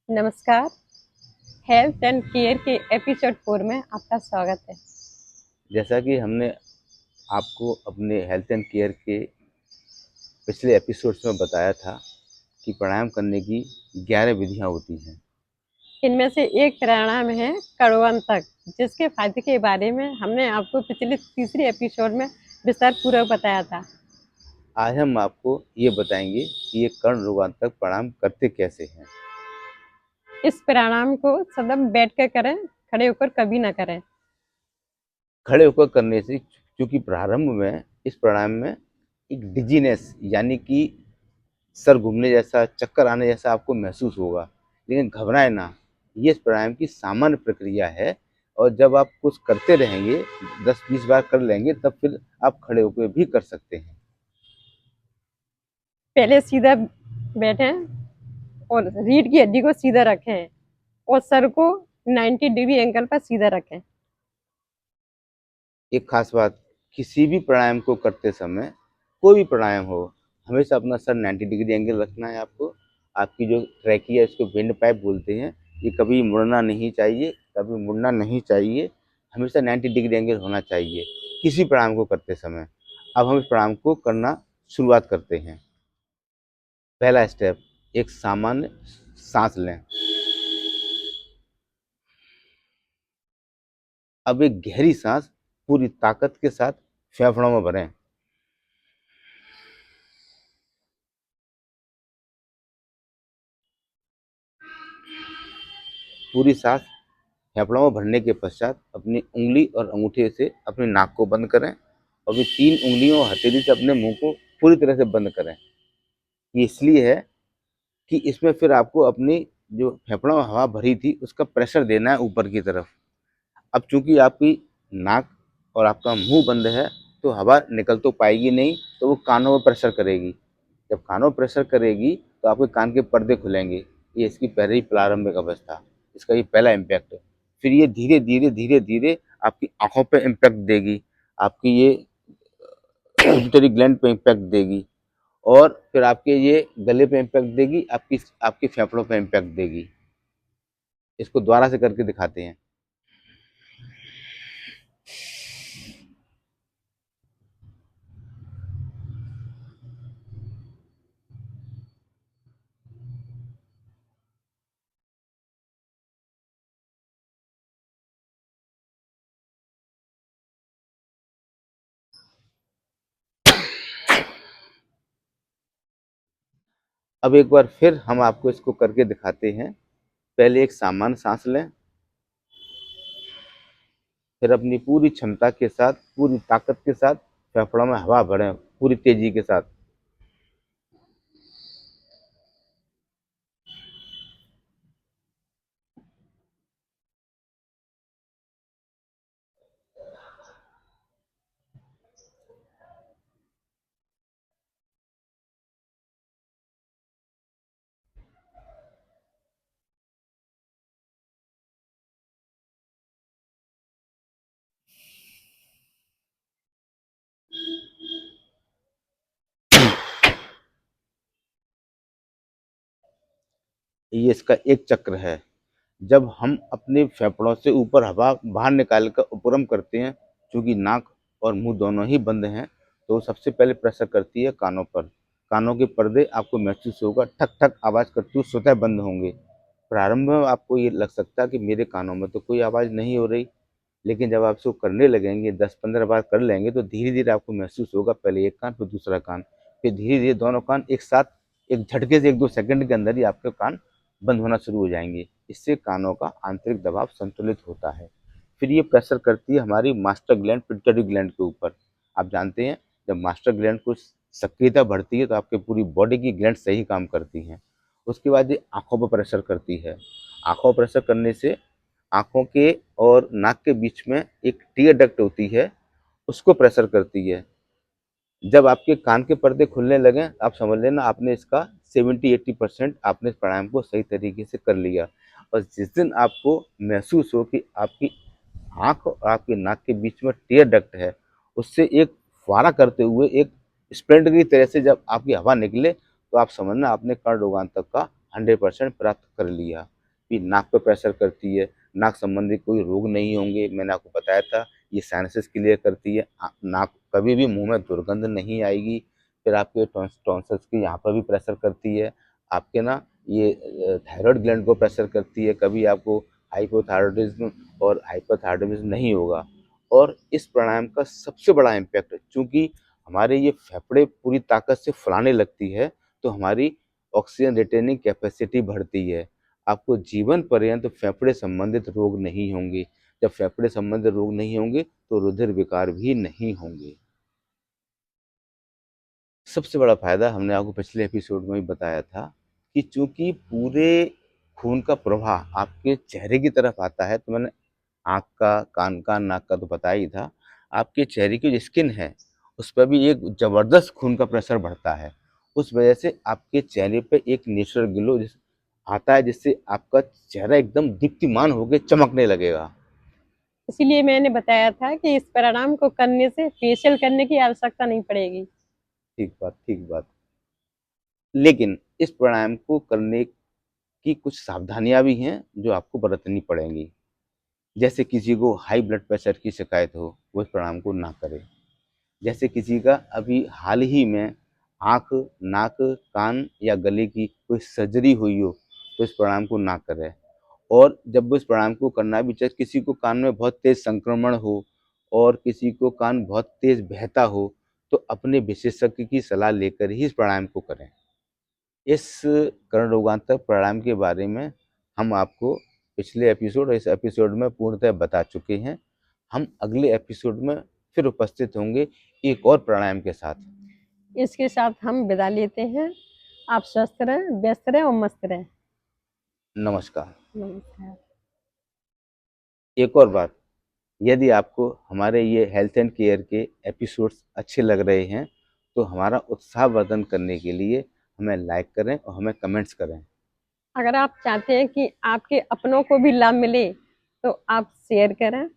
नमस्कार। Health and care के episode 4 में आपका स्वागत है। जैसा कि हमने आपको अपने हेल्थ एंड केयर के पिछले एपिसोड्स में बताया था कि प्राणायाम करने की 11 विधियां होती हैं। इनमें से एक प्राणायाम है कड़वंतक, जिसके फायदे के बारे में हमने आपको पिछले तीसरे एपिसोड में विस्तार पूर्वक बताया था। आज हम आपको ये बताएंगे कि ये कर्ण रोगांतक प्राणायाम करते कैसे हैं। इस प्राणायाम को सदैव बैठ कर करें, खड़े होकर कभी ना करें। खड़े होकर करने से, क्योंकि प्रारंभ में इस प्राणायाम में एक डिजीनेस यानी कि सर घूमने जैसा, चक्कर आने जैसा आपको महसूस होगा, लेकिन घबराए ना। ये इस प्राणायाम की सामान्य प्रक्रिया है और जब आप कुछ करते रहेंगे, 10-20 बार कर लेंगे, तब फिर आप खड़े होकर भी कर सकते हैं। पहले सीधा बैठें और रीढ़ की हड्डी को सीधा रखें और सर को 90 डिग्री एंगल पर सीधा रखें। एक खास बात, किसी भी प्राणायाम को करते समय, कोई भी प्राणायाम हो, हमेशा अपना सर 90 डिग्री एंगल रखना है आपको। आपकी जो ट्रैकिया है, इसको विंड पाइप बोलते हैं, ये कभी मुड़ना नहीं चाहिए, कभी मुड़ना नहीं चाहिए। हमेशा 90 डिग्री एंगल होना चाहिए किसी प्राणायाम को करते समय। अब हम इस प्राणायाम को करना शुरुआत करते हैं। पहला स्टेप, एक सामान्य सांस लें। अब एक गहरी सांस पूरी ताकत के साथ फेफड़ों में भरें। पूरी सांस फेफड़ों में भरने के पश्चात अपनी उंगली और अंगूठे से अपने नाक को बंद करें और फिर 3 उंगलियों और हथेली से अपने मुंह को पूरी तरह से बंद करें। ये इसलिए है कि इसमें फिर आपको अपनी जो फेफड़ों में हवा भरी थी उसका प्रेशर देना है ऊपर की तरफ। अब चूंकि आपकी नाक और आपका मुंह बंद है, तो हवा निकल तो पाएगी नहीं, तो वो कानों में प्रेशर करेगी। जब कानों में प्रेशर करेगी तो आपके कान के पर्दे खुलेंगे। ये इसकी पहली प्रारंभिक अवस्था, इसका ये पहला इम्पैक्ट है। फिर ये धीरे धीरे धीरे धीरे आपकी आंखों पे इम्पैक्ट देगी, आपकी ये पिट्यूटरी ग्लैंड पे इम्पैक्ट देगी, और फिर आपके ये गले पे इम्पैक्ट देगी, आपकी आपके फेफड़ों पे इम्पैक्ट देगी। इसको दोबारा से करके दिखाते हैं। अब एक बार फिर हम आपको इसको करके दिखाते हैं। पहले एक सामान्य सांस लें, फिर अपनी पूरी क्षमता के साथ, पूरी ताकत के साथ फेफड़ों में हवा भरें पूरी तेजी के साथ। ये इसका एक चक्र है। जब हम अपने फेफड़ों से ऊपर हवा बाहर निकाल कर उपरम करते हैं, क्योंकि नाक और मुंह दोनों ही बंद हैं, तो सबसे पहले प्रेशर करती है कानों पर। कानों के पर्दे आपको महसूस होगा ठक ठक आवाज़ करते हुए स्वतः बंद होंगे। प्रारंभ में आपको ये लग सकता है कि मेरे कानों में तो कोई आवाज़ नहीं हो रही, लेकिन जब आप इसको करने लगेंगे, 10-15 बार कर लेंगे, तो धीरे धीरे आपको महसूस होगा, पहले एक कान फिर दूसरा कान, फिर धीरे धीरे दोनों कान एक साथ, एक झटके से 1-2 सेकंड के अंदर ही आपके कान बंद होना शुरू हो जाएंगे। इससे कानों का आंतरिक दबाव संतुलित होता है। फिर ये प्रेशर करती है हमारी मास्टर ग्लैंड, पिट्यूटरी ग्लैंड के ऊपर। आप जानते हैं, जब मास्टर ग्लैंड को सक्रियता बढ़ती है तो आपके पूरी बॉडी की ग्लैंड सही काम करती हैं। उसके बाद ये आंखों पर प्रेशर करती है। आंखों पर प्रेशर करने से आँखों के और नाक के बीच में एक टीयर डक्ट होती है, उसको प्रेशर करती है। जब आपके कान के पर्दे खुलने लगें, आप समझ लेना आपने इसका 70-80% आपने इस प्राणायाम को सही तरीके से कर लिया। और जिस दिन आपको महसूस हो कि आपकी आँख और आपके नाक के बीच में टीयर डक्ट है, उससे एक फुहारा करते हुए एक स्प्रिंट की तरह से जब आपकी हवा निकले, तो आप समझना आपने कर्ण रोगांतक का 100% प्राप्त कर लिया। फिर नाक पे प्रेशर करती है, नाक संबंधी कोई रोग नहीं होंगे, मैंने आपको बताया था। ये साइनसेस क्लियर करती है, नाक कभी भी मुंह में दुर्गंध नहीं आएगी। फिर आपके टॉन्सिल्स के यहाँ पर भी प्रेशर करती है, आपके ना ये थायराइड ग्लैंड को प्रेशर करती है, कभी आपको हाइपोथायरॉयडिज्म और हाइपरथायरॉयडिज्म नहीं होगा। और इस प्राणायाम का सबसे बड़ा इम्पैक्ट, चूंकि हमारे ये फेफड़े पूरी ताकत से फुलाने लगती है, तो हमारी ऑक्सीजन रिटेनिंग कैपेसिटी बढ़ती है। आपको जीवन पर्यंत फेफड़े संबंधित रोग नहीं होंगे। जब फेफड़े संबंधित रोग नहीं होंगे तो रुधिर विकार भी नहीं होंगे। सबसे बड़ा फायदा हमने आपको पिछले एपिसोड में भी बताया था कि चूंकि पूरे खून का प्रवाह आपके चेहरे की तरफ आता है, तो मैंने आँख का, कान का, नाक का तो बताया ही था। आपके चेहरे की जो स्किन है, उस पर भी एक ज़बरदस्त खून का प्रेशर बढ़ता है। उस वजह से आपके चेहरे पे एक नेचुरल ग्लो आता है, जिससे आपका चेहरा एकदम दीप्तिमान होके चमकने लगेगा। इसीलिए मैंने बताया था कि इस प्राणायाम को करने से फेशियल करने की आवश्यकता नहीं पड़ेगी। ठीक बात, ठीक बात। लेकिन इस प्राणायाम को करने की कुछ सावधानियाँ भी हैं, जो आपको बरतनी पड़ेंगी। जैसे किसी को हाई ब्लड प्रेशर की शिकायत हो, वो इस प्राणायाम को ना करे। जैसे किसी का अभी हाल ही में आँख, नाक, कान या गले की कोई सर्जरी हुई हो, तो इस प्राणायाम को ना करें। और जब वो इस प्राणायाम को करना भी चाहे, किसी को कान में बहुत तेज़ संक्रमण हो और किसी को कान बहुत तेज़ बहता हो, तो अपने विशेषज्ञ की सलाह लेकर ही इस प्राणायाम को करें। इस कर्ण रोगांतक प्राणायाम के बारे में हम आपको पिछले एपिसोड और इस एपिसोड में पूर्णतः बता चुके हैं। हम अगले एपिसोड में फिर उपस्थित होंगे एक और प्राणायाम के साथ। इसके साथ हम विदा लेते हैं। आप स्वस्थ रहें, व्यस्त रहें और मस्त रहें। नमस्कार। नमस्कार। एक और बात, यदि आपको हमारे ये हेल्थ एंड केयर के एपिसोड्स अच्छे लग रहे हैं, तो हमारा उत्साहवर्धन करने के लिए हमें लाइक करें और हमें कमेंट्स करें। अगर आप चाहते हैं कि आपके अपनों को भी लाभ मिले, तो आप शेयर करें,